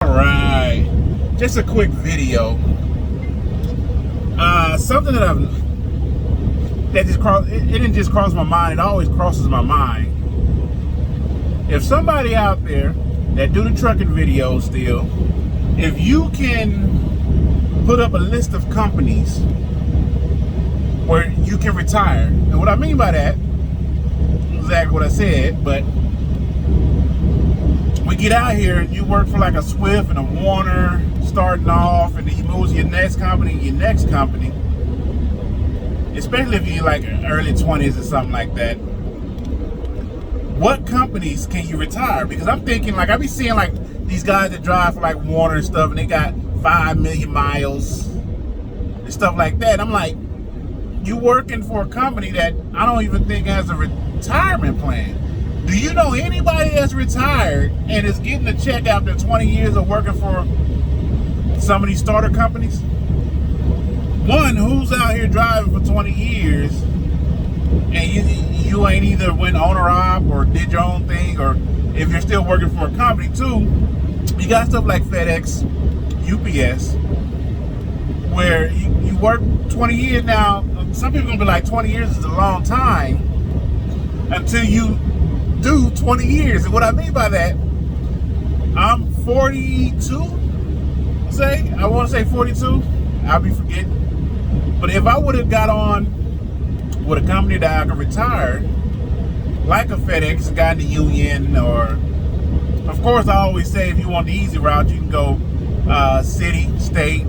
Alright, just a quick video. Something that just crossed, it didn't just cross my mind, it always crosses my mind. If somebody out there that do the trucking videos still, if you can put up a list of companies where you can retire, and what I mean by that, exactly what I said, but we get out here and you work for like a Swift and a Warner starting off, and then you move to your next company, especially if you're like early 20s or something like that. What companies can you retire? Because I'm thinking, like, I be seeing like these guys that drive for like Warner and stuff, and they got 5 million miles and stuff like that. I'm like, you working for a company that I don't even think has a retirement plan. Do you know anybody that's retired and is getting a check after 20 years of working for some of these starter companies? One, who's out here driving for 20 years and you ain't either went owner-op or did your own thing, or if you're still working for a company. Two, you got stuff like FedEx, UPS, where you work 20 years now. Some people are gonna be like, 20 years is a long time until you do 20 years. And what I mean by that, I'm 42, I want to say 42, I'll be forgetting. But if I would have got on with a company that I could retire, like a FedEx, got in the union, or, of course, I always say if you want the easy route, you can go city, state,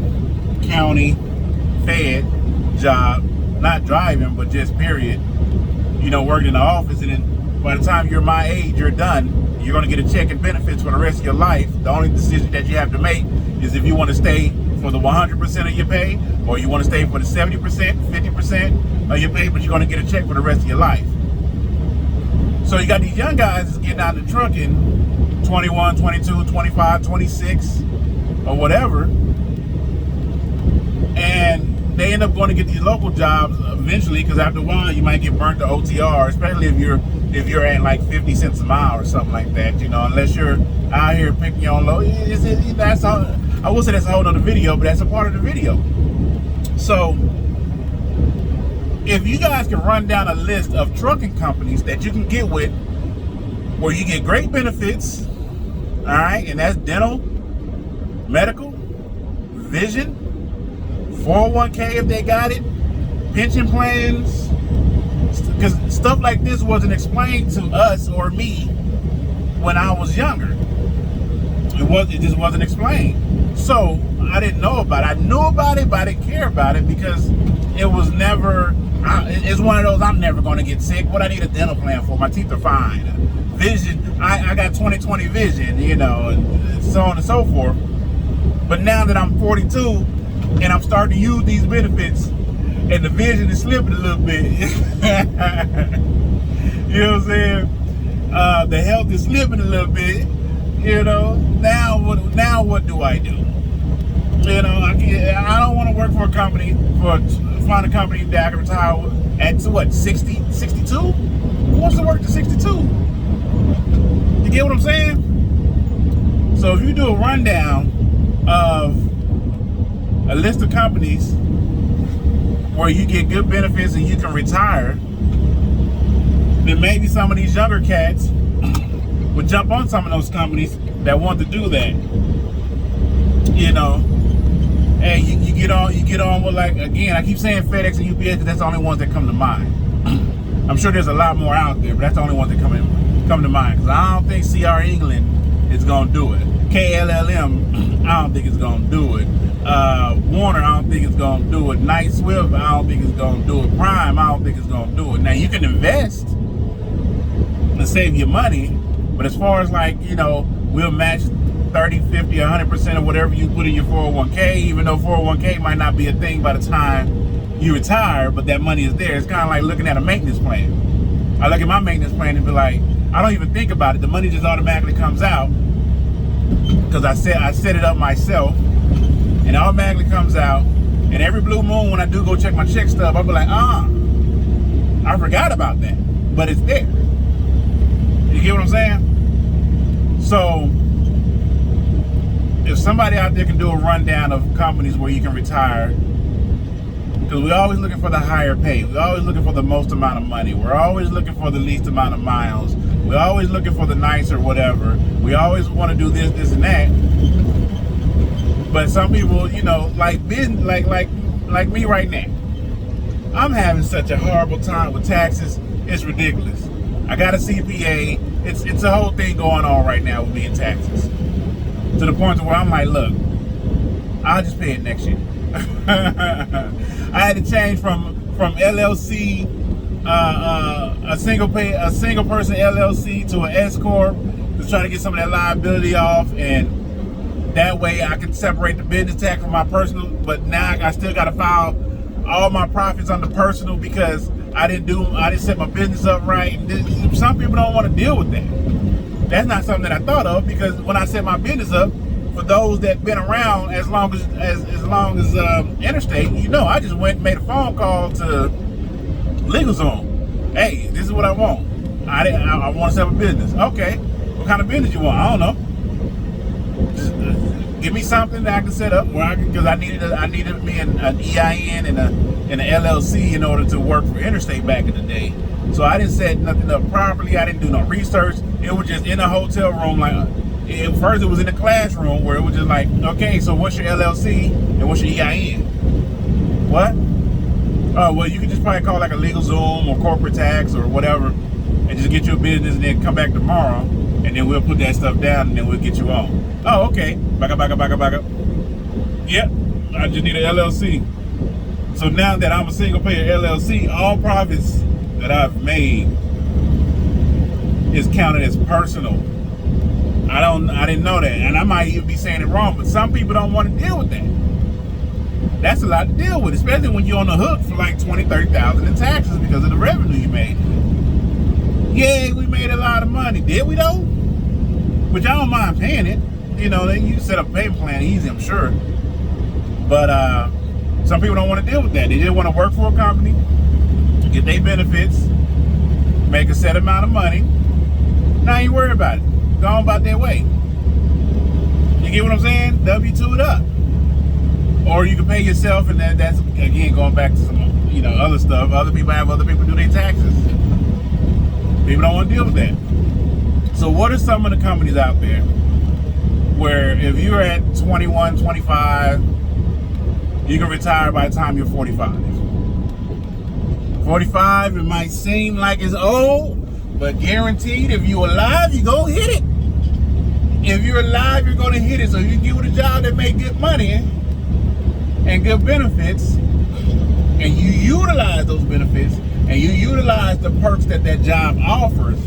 county, Fed job, not driving, but just period. Working in the office, and then by the time you're my age, you're done. You're going to get a check and benefits for the rest of your life. The only decision that you have to make is if you want to stay for the 100% of your pay, or you want to stay for the 70%, 50% of your pay, but you're going to get a check for the rest of your life. So you got these young guys that's getting out of the trucking, 21, 22, 25, 26, or whatever, and they end up going to get these local jobs eventually, because after a while you might get burnt to OTR, especially if you're at like 50 cents a mile or something like that, unless you're out here picking your own load. That's all. I will say that's a whole other video, but that's a part of the video. So if you guys can run down a list of trucking companies that you can get with, where you get great benefits, all right, and that's dental, medical, vision, 401k if they got it, pension plans, because stuff like this wasn't explained to us or me when I was younger. It just wasn't explained. So I didn't know about it. I knew about it, but I didn't care about it because it was never, it's one of those, I'm never going to get sick. What I need a dental plan for? My teeth are fine. Vision, I got 20/20 vision, and so on and so forth. But now that I'm 42 and I'm starting to use these benefits, and the vision is slipping a little bit. You know what I'm saying? The health is slipping a little bit. Now what do I do? I don't want to work for a company, find a company that I can retire at what, 60, 62? Who wants to work to 62? You get what I'm saying? So if you do a rundown of a list of companies where you get good benefits and you can retire, then maybe some of these younger cats would jump on some of those companies that want to do that. And you get on with, like, again, I keep saying FedEx and UPS because that's the only ones that come to mind. I'm sure there's a lot more out there, but that's the only ones that come to mind, because I don't think CR England is gonna do it. KLLM, I don't think it's gonna do it. Warner, I don't think it's gonna do it. Knight Swift, I don't think it's gonna do it. Prime, I don't think it's gonna do it. Now you can invest and save your money, but as far as like, we'll match 30, 50, 100% of whatever you put in your 401k, even though 401k might not be a thing by the time you retire, but that money is there. It's kind of like looking at a maintenance plan. I look at my maintenance plan and be like, I don't even think about it. The money just automatically comes out because I set it up myself, and it automatically comes out. And every blue moon, when I do go check my check stub, I'll be like, I forgot about that, but it's there. You get what I'm saying? So if somebody out there can do a rundown of companies where you can retire, because we're always looking for the higher pay, we're always looking for the most amount of money, we're always looking for the least amount of miles, we're always looking for the nicer whatever, we always want to do this, this, and that. But some people, you know, like me right now, I'm having such a horrible time with taxes. It's ridiculous. I got a CPA. It's a whole thing going on right now with me in taxes. To the point where I'm like, look, I'll just pay it next year. I had to change from LLC, a single person LLC to an S corp to try to get some of that liability off, and that way I can separate the business tax from my personal. But now I still got to file all my profits under personal because I didn't set my business up right. And some people don't want to deal with that. That's not something that I thought of, because when I set my business up, for those that been around as long as Interstate, you know, I just went and made a phone call to LegalZoom. Hey, this is what I want. I want to set up a business. Okay, what kind of business you want? I don't know. Just give me something that I can set up where I can, because I needed me an EIN and an LLC in order to work for Interstate back in the day. So I didn't set nothing up properly. I didn't do no research. It was just in a hotel room. Like first, it was in a classroom where it was just like, okay, so what's your LLC and what's your EIN? What? Oh, well, you can just probably call like a LegalZoom or corporate tax or whatever, and just get you a business, and then come back tomorrow, and then we'll put that stuff down, and then we'll get you on. Oh, okay. Back up. Yep, I just need an LLC. So now that I'm a single payer LLC, all profits that I've made is counted as personal. I didn't know that, and I might even be saying it wrong, but some people don't want to deal with that. That's a lot to deal with, especially when you're on the hook for like $20,000-$30,000 in taxes because of the revenue you made. Yay, we made a lot of money. Did we though? Which I don't mind paying it. You know, you can set up a payment plan easy, I'm sure. But some people don't want to deal with that. They just want to work for a company, get their benefits, make a set amount of money. Now you ain't worried about it. Go on about their way. You get what I'm saying? W-2 it up. Or you can pay yourself, and that's again going back to some, you know, other stuff. Other people have other people do their taxes. People don't want to deal with that. So what are some of the companies out there where if you're at 21, 25, you can retire by the time you're 45? 45, it might seem like it's old, but guaranteed if you're alive, you're going to hit it. If you're alive, you're going to hit it. So you get with a job that make good money and good benefits, and you utilize those benefits, and you utilize the perks that job offers.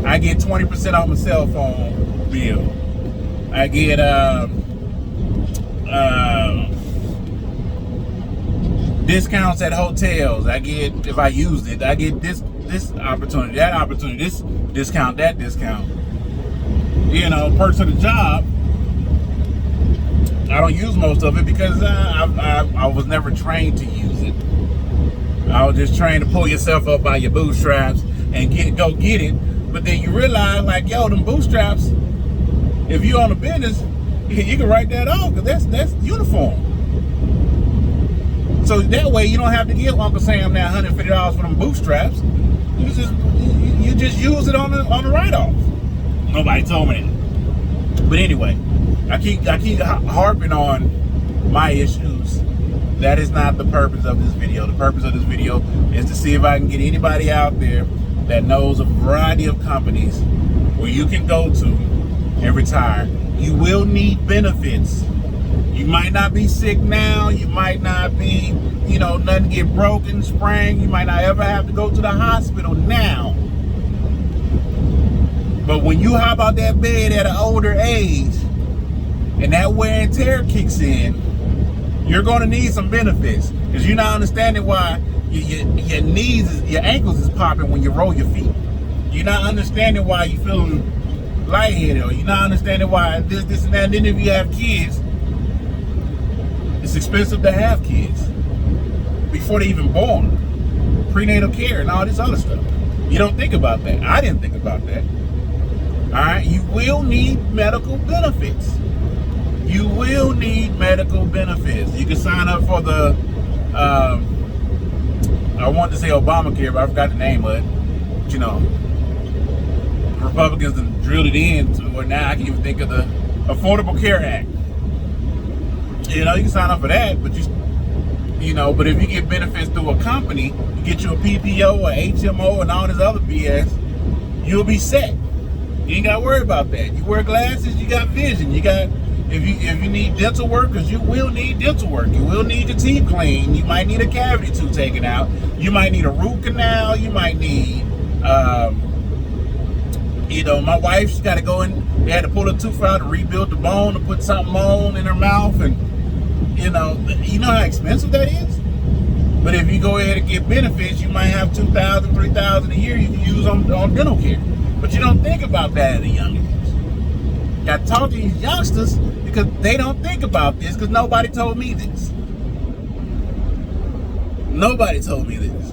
I get 20% off my cell phone bill. I get discounts at hotels. I get, if I use it, I get this opportunity, that opportunity, this discount, that discount. You know, perks of the job. I don't use most of it because I was never trained to use it. I was just trained to pull yourself up by your bootstraps and go get it. But then you realize, like, yo, them bootstraps, if you own a business, you can write that off because that's uniform. So that way you don't have to give Uncle Sam that $150 for them bootstraps. You just use it on the write-off. Nobody told me that. But anyway, I keep harping on my issues. That is not the purpose of this video. The purpose of this video is to see if I can get anybody out there that knows a variety of companies where you can go to and retire. You will need benefits. You might not be sick now. You might not be, you know, nothing get broken, sprained. You might not ever have to go to the hospital now. But when you hop out that bed at an older age and that wear and tear kicks in, you're going to need some benefits because you're not understanding why your knees, your ankles is popping when you roll your feet. You're not understanding why you're feeling lightheaded, or you're not understanding why this, and that. And then if you have kids, it's expensive to have kids before they're even born. Prenatal care and all this other stuff. You don't think about that. I didn't think about that. All right, you will need medical benefits. You will need medical benefits. You can sign up for the, I want to say Obamacare, but I forgot the name of it. But, you know, Republicans have drilled it in to where now I can even think of the Affordable Care Act. You know, you can sign up for that, but you know, but if you get benefits through a company, you get you a PPO or HMO and all this other BS, you'll be set. You ain't got to worry about that. You wear glasses, you got vision. You got, if you need dental work, because you will need dental work. You will need your teeth cleaned. You might need a cavity tooth taken out. You might need a root canal. You might need, you know, my wife, she's got to go in. They had to pull a tooth out to rebuild the bone, to put something on in her mouth, and you know how expensive that is. But if you go ahead and get benefits, you might have $2,000, $3,000 a year you can use on dental care. But you don't think about that at a young age. Got to talk to these youngsters because they don't think about this, because nobody told me this. Nobody told me this.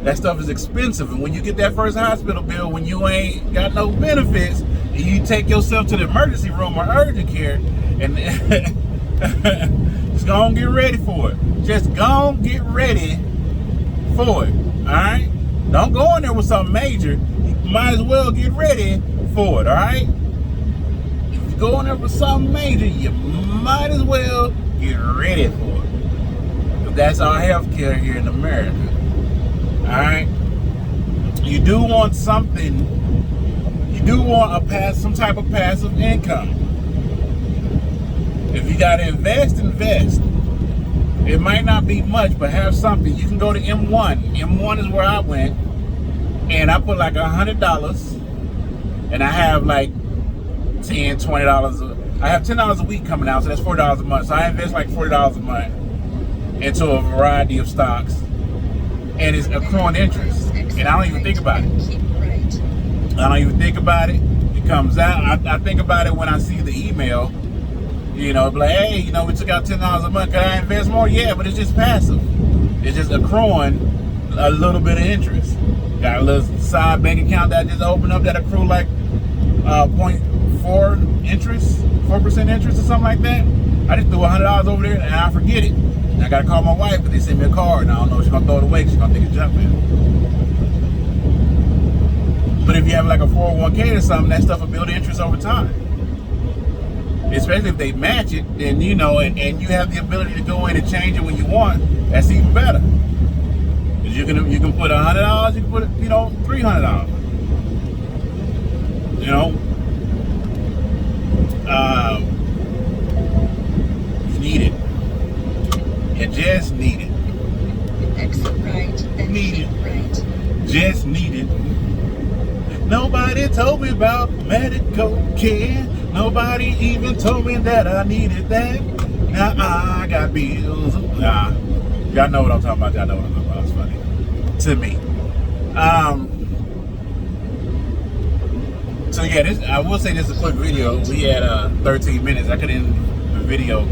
That stuff is expensive, and when you get that first hospital bill, when you ain't got no benefits, and you take yourself to the emergency room or urgent care, and just go get ready for it. Just go get ready for it. All right? Don't go in there with something major. You might as well get ready for it. All right? If you go in there with something major, you might as well get ready for it. Because that's our healthcare here in America. All right? You do want something. You do want some type of passive income. If you got to invest. It might not be much, but have something. You can go to M1. M1 is where I went, and I put like $100, and I have like $10, $20. I have $10 a week coming out, so that's $40 a month. So I invest like $40 a month into a variety of stocks, and it's accruing interest, and I don't even think about it. I don't even think about it. It comes out. I think about it when I see the email. You know, like, hey, you know, we took out $10 a month. Can I invest more? Yeah, but it's just passive. It's just accruing a little bit of interest. Got a little side bank account that I just opened up that accrue like 0.4 interest, 4% interest or something like that. I just threw $100 over there and I forget it. And I gotta call my wife because they sent me a card and I don't know if she's gonna throw it away. She's gonna think it's junk mail. But if you have like a 401k or something, that stuff will build interest over time. Especially if they match it, then you know, and you have the ability to go in and change it when you want. That's even better. Because you can put $100, you can put $300. You know, you need it. You just need it. Exit right, then need it. Right. Just need it. Nobody told me about medical care. Nobody even told me that I needed that. Now I got bills. Nah, y'all know what I'm talking about. Y'all know what I'm talking about. It's funny to me. So yeah, I will say this is a quick video. We had 13 minutes. I could end the video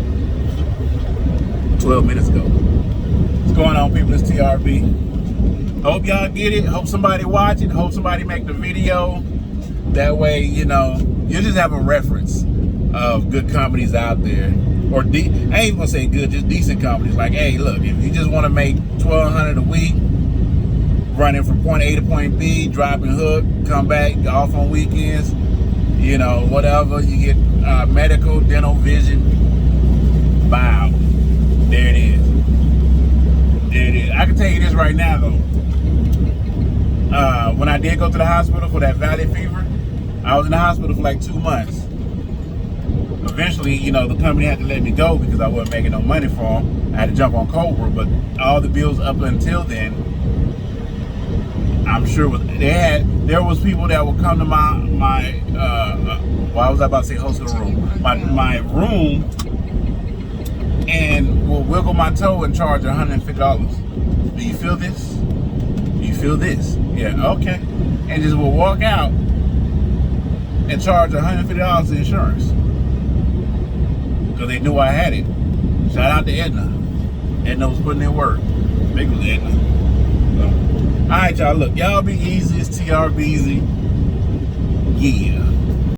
12 minutes ago. What's going on, people? It's TRB. Hope y'all get it. Hope somebody watch it. Hope somebody make the video. That way, you know, you just have a reference of good companies out there. Or I ain't even gonna say good, just decent companies. Like, hey, look, if you just want to make $1,200 a week, running from point A to point B, dropping hook, come back, off on weekends, you know, whatever, you get medical, dental, vision. Wow, there it is. There it is. I can tell you this right now, though. When I did go to the hospital for that valley fever, I was in the hospital for like 2 months. Eventually, you know, the company had to let me go because I wasn't making no money for them. I had to jump on Cobra, but all the bills up until then, I'm sure there was people that would come to my I was about to say hospital room, my room, and will wiggle my toe and charge $150. Do you feel this? Do you feel this? Yeah, okay. And just will walk out and charge $150 in insurance because they knew I had it. Shout out to Edna. Edna was putting in work. Big was Edna. So, all right, y'all. Look, y'all be easy. It's TRBeasy. Yeah.